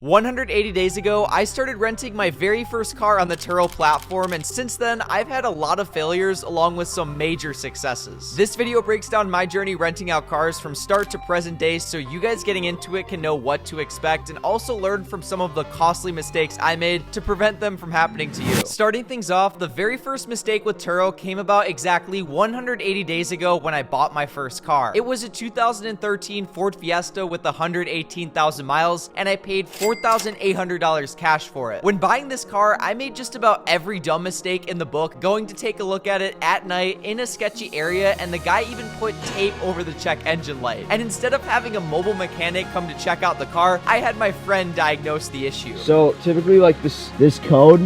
180 days ago, I started renting my very first car on the Turo platform, and since then, I've had a lot of failures along with some major successes. This video breaks down my journey renting out cars from start to present day so you guys getting into it can know what to expect and also learn from some of the costly mistakes I made to prevent them from happening to you. Starting things off, the very first mistake with Turo came about exactly 180 days ago when I bought my first car. It was a 2013 Ford Fiesta with 118,000 miles, and I paid $4,800 cash for it. When buying this car, I made just about every dumb mistake in the book, going to take a look at it at night in a sketchy area, and the guy even put tape over the check engine light. And instead of having a mobile mechanic come to check out the car, I had my friend diagnose the issue. So typically like this code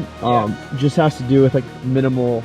just has to do with like minimal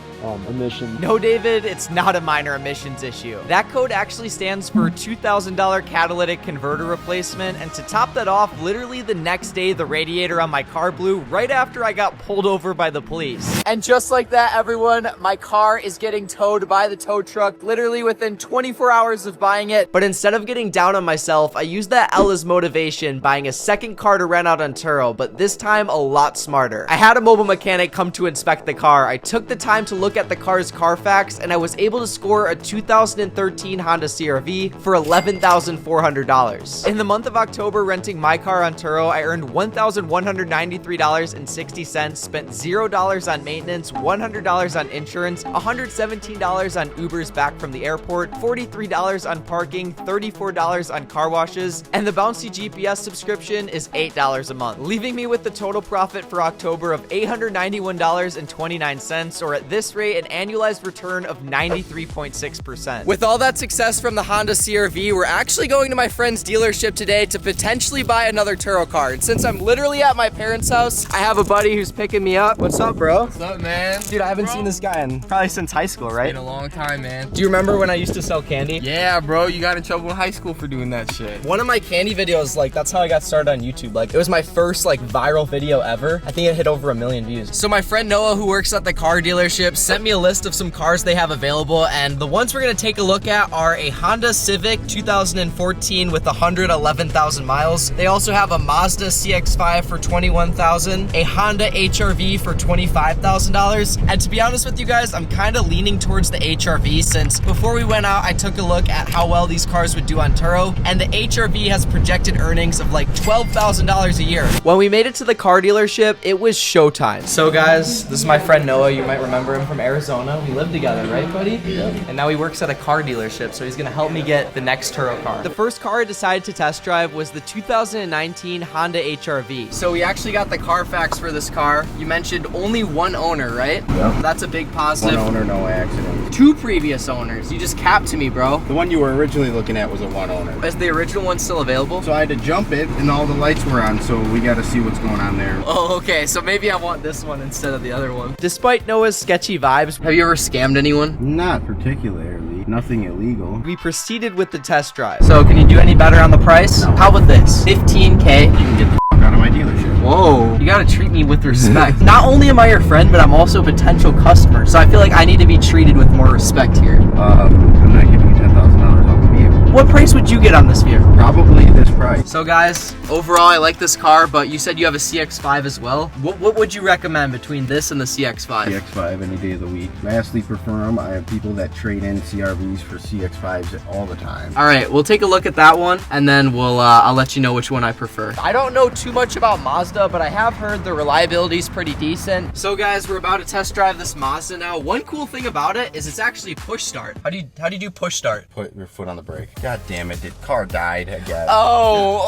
emissions. No, David, it's not a minor emissions issue. That code actually stands for $2,000 catalytic converter replacement, and to top that off, literally the next day the radiator on my car blew right after I got pulled over by the police. And just like that, everyone, my car is getting towed by the tow truck literally within 24 hours of buying it. But instead of getting down on myself, I used that L as motivation, buying a second car to rent out on Turo, but this time a lot smarter. I had a mobile mechanic come to inspect the car. I took the time to look at the car's Carfax, and I was able to score a 2013 Honda CR-V for $11,400. In the month of October renting my car on Turo, I earned $1,193.60, spent $0 on maintenance, $100 on insurance, $117 on Ubers back from the airport, $43 on parking, $34 on car washes, and the bouncy GPS subscription is $8 a month, leaving me with the total profit for October of $891.29, or at this rate, an annualized return of 93.6%. With all that success from the Honda CR-V, we're actually going to my friend's dealership today to potentially buy another Turo car. And since I'm literally at my parents' house, I have a buddy who's picking me up. What's up, bro? What's up, man? Dude, I haven't seen this guy in probably since high school, right? Been a long time, man. Do you remember when I used to sell candy? Yeah, bro, you got in trouble in high school for doing that shit. One of my candy videos, like, that's how I got started on YouTube. Like, it was my first, like, viral video ever. I think it hit over 1 million views. So my friend Noah, who works at the car dealership, sent me a list of some cars they have available, and the ones we're gonna take a look at are a Honda Civic 2014 with 111,000 miles. They also have a Mazda CX-5 for $21,000, a Honda HR-V for $25,000, and to be honest with you guys, I'm kind of leaning towards the HR-V since before we went out, I took a look at how well these cars would do on Turo, and the HR-V has projected earnings of like $12,000 a year. When we made it to the car dealership, it was showtime. So guys, this is my friend Noah. You might remember him from Arizona. We lived together, right, buddy? Yeah. And now he works at a car dealership, so he's gonna help me get the next Turo car. The first car I decided to test drive was the 2019 Honda HR-V. So we actually got the Carfax for this car. You mentioned only one owner, right? Yep. That's a big positive. One owner, no accident. 2 previous owners. You just capped to me, bro. The one you were originally looking at was a one owner. Is the original one still available? So I had to jump it and all the lights were on, so we got to see what's going on there. Oh, okay. So maybe I want this one instead of the other one. Despite Noah's sketchy vibes, have you ever scammed anyone? Not particularly. Nothing illegal. We proceeded with the test drive. So can you do any better on the price? No. How about this? 15K. You can get the fuck out of my dealership. Whoa, you gotta treat me with respect. Not only am I your friend, but I'm also a potential customer, so I feel like I need to be treated with more respect here. I'm not giving you $10,000 off the vehicle. What price would you get on this vehicle? Probably this price. So guys, overall I like this car, but you said you have a CX-5 as well. What would you recommend between this and the CX-5? CX-5 any day of the week. Vastly prefer them. I have people that trade in CR-Vs for CX-5s all the time. All right, we'll take a look at that one, and then I'll let you know which one I prefer. I don't know too much about Mazda, but I have heard the reliability is pretty decent. So guys, we're about to test drive this Mazda now. One cool thing about it is it's actually push start. How do you do push start? Put your foot on the brake. God damn it, the car died again. Oh.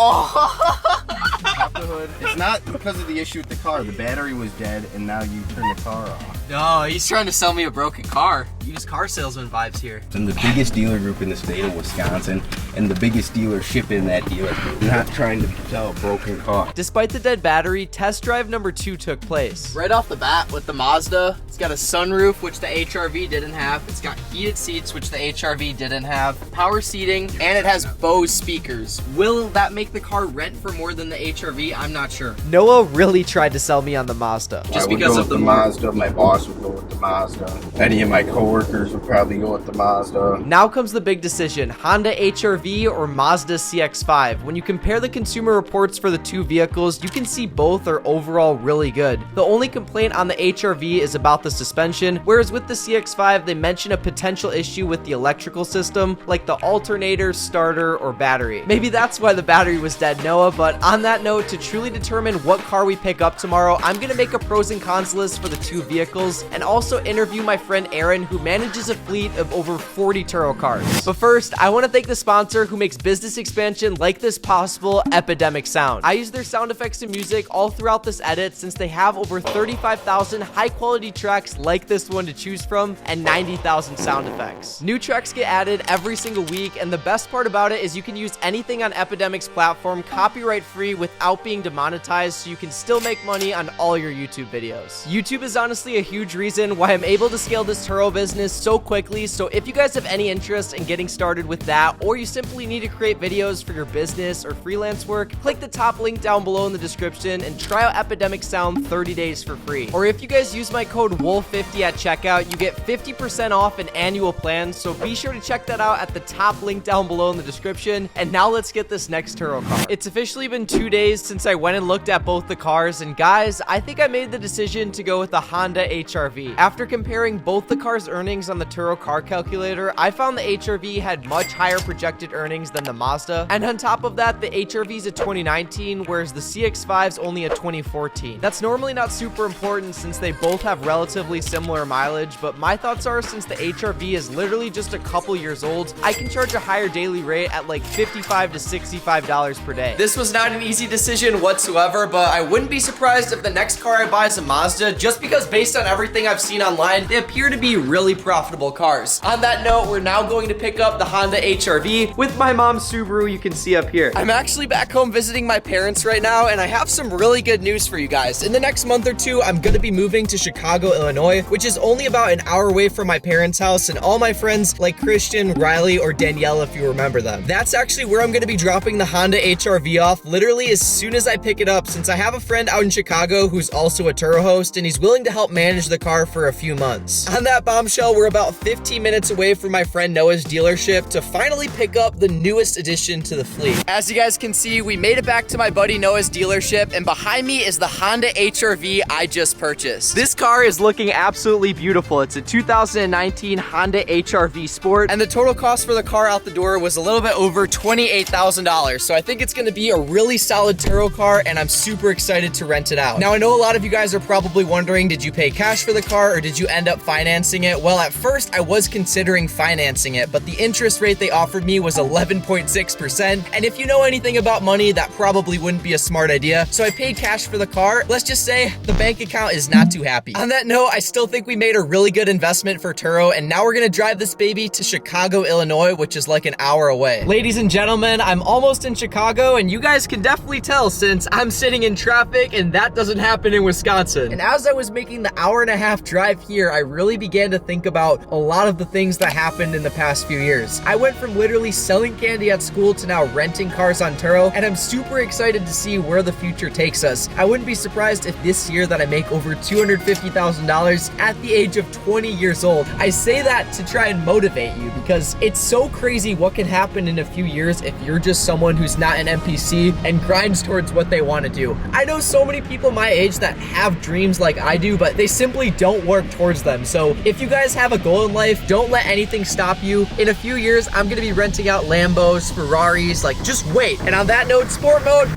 Pop the hood. It's not because of the issue with the car. The battery was dead, and now you turn the car off. No, he's trying to sell me a broken car. Used car salesman vibes here. I'm the biggest dealer group in the state of Wisconsin, and the biggest dealership in that dealer group. I'm not trying to sell a broken car. Despite the dead battery, test drive number 2 took place. Right off the bat with the Mazda, it's got a sunroof, which the HR-V didn't have. It's got heated seats, which the HR-V didn't have. Power seating, and it has Bose speakers. Will that make the car rent for more than the HR-V? I'm not sure. Noah really tried to sell me on the Mazda. Just because of the Mazda, my boss would go with the Mazda. Any of my coworkers would probably go with the Mazda. Now comes the big decision, Honda HR-V or Mazda CX-5. When you compare the consumer reports for the two vehicles, you can see both are overall really good. The only complaint on the HR-V is about the suspension, whereas with the CX-5, they mention a potential issue with the electrical system, like the alternator, starter, or battery. Maybe that's why the battery was dead, Noah, but on that note, to truly determine what car we pick up tomorrow, I'm gonna make a pros and cons list for the two vehicles, and also interview my friend Aaron, who manages a fleet of over 40 Turo cars. But first, I want to thank the sponsor who makes business expansion like this possible, Epidemic Sound. I use their sound effects and music all throughout this edit since they have over 35,000 high-quality tracks like this one to choose from and 90,000 sound effects. New tracks get added every single week, and the best part about it is you can use anything on Epidemic's platform copyright-free without being demonetized, so you can still make money on all your YouTube videos. YouTube is honestly a huge reason why I'm able to scale this Turo business so quickly, so if you guys have any interest in getting started with that, or you simply need to create videos for your business or freelance work, click the top link down below in the description and try out Epidemic Sound 30 days for free. Or if you guys use my code WOLF50 at checkout, you get 50% off an annual plan, so be sure to check that out at the top link down below in the description. And now let's get this next Turo car. It's officially been 2 days since I went and looked at both the cars, and guys, I think I made the decision to go with the Honda HR-V. After comparing both the cars' earnings on the Turo car calculator, I found the HR-V had much higher projected earnings than the Mazda, and on top of that, the HR-V is a 2019, whereas the CX-5 is only a 2014. That's normally not super important since they both have relatively similar mileage, but my thoughts are since the HR-V is literally just a couple years old, I can charge a higher daily rate at like $55 to $65 per day. This was not an easy decision whatsoever, but I wouldn't be surprised if the next car I buy is a Mazda, just because based on everything I've seen online, they appear to be really profitable cars. On that note, we're now going to pick up the Honda HR-V with my mom's Subaru you can see up here. I'm actually back home visiting my parents right now, and I have some really good news for you guys. In the next month or two, I'm gonna be moving to Chicago, Illinois, which is only about an hour away from my parents' house and all my friends like Christian, Riley, or Danielle if you remember them. That's actually where I'm gonna be dropping the Honda HR-V off literally as soon as I pick it up, since I have a friend out in Chicago who's also a Turo host, and he's willing to help manage the car for a few months. On that bombshell, we're about 15 minutes away from my friend Noah's dealership to finally pick up the newest addition to the fleet. As you guys can see, we made it back to my buddy Noah's dealership, and behind me is the Honda HR-V I just purchased. This car is looking absolutely beautiful. It's a 2019 Honda HR-V Sport, and the total cost for the car out the door was a little bit over $28,000. So I think it's gonna be a really solid Turo car, and I'm super excited to rent it out. Now, I know a lot of you guys are probably wondering, did you pay cash for the car or did you end up financing it? Well, at first I was considering financing it, but the interest rate they offered me was 11.6%. And if you know anything about money, that probably wouldn't be a smart idea. So I paid cash for the car. Let's just say the bank account is not too happy. On that note, I still think we made a really good investment for Turo, and now we're gonna drive this baby to Chicago, Illinois, which is like an hour away. Ladies and gentlemen, I'm almost in Chicago, and you guys can definitely tell since I'm sitting in traffic, and that doesn't happen in Wisconsin. And as I was making the hour-and-a-half drive here, I really began to think about a lot of the things that happened in the past few years. I went from literally selling candy at school to now renting cars on Turo, and I'm super excited to see where the future takes us. I wouldn't be surprised if this year that I make over $250,000 at the age of 20 years old. I say that to try and motivate you because it's so crazy what can happen in a few years if you're just someone who's not an NPC and grinds towards what they want to do. I know so many people my age that have dreams like I do, but they simply don't work towards them. So if you guys have a goal in life, don't let anything stop you. In a few years, I'm gonna be renting out Lambos, Ferraris, like just wait. And on that note, sport mode.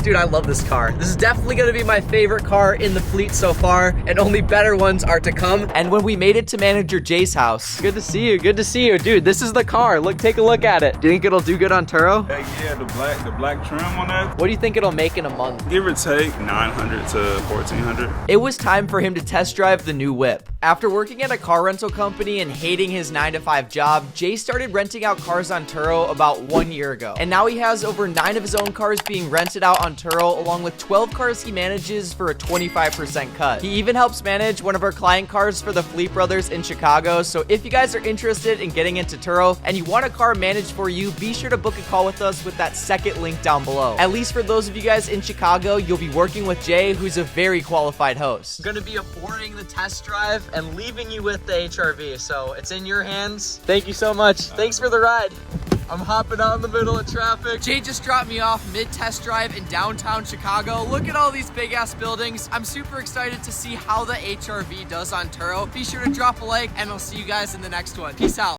Dude, I love this car. This is definitely gonna be my favorite car in the fleet so far, and only better ones are to come. And when we made it to Manager Jay's house, good to see you, good to see you. Dude, this is the car. Look, take a look at it. Do you think it'll do good on Turo? Yeah, the black trim on that. What do you think it'll make in a month? Give or take 900 to 1400. It was time for him to test drive the new whip. After working at a car rental company and hating his 9-to-5 job, Jay started renting out cars on Turo about 1 year ago. And now he has over 9 of his own cars being rented out on on Turo, along with 12 cars he manages for a 25% cut. He even helps manage one of our client cars for the Fleet Brothers in Chicago, so if you guys are interested in getting into Turo and you want a car managed for you, be sure to book a call with us with that second link down below. At least for those of you guys in Chicago, you'll be working with Jay, who's a very qualified host. I'm gonna be aborting the test drive and leaving you with the HRV, so it's in your hands. Thank you so much. Thanks for the ride. I'm hopping out in the middle of traffic. Jay just dropped me off mid-test drive in downtown Chicago. Look at all these big-ass buildings. I'm super excited to see how the HRV does on Turo. Be sure to drop a like, and I'll see you guys in the next one. Peace out.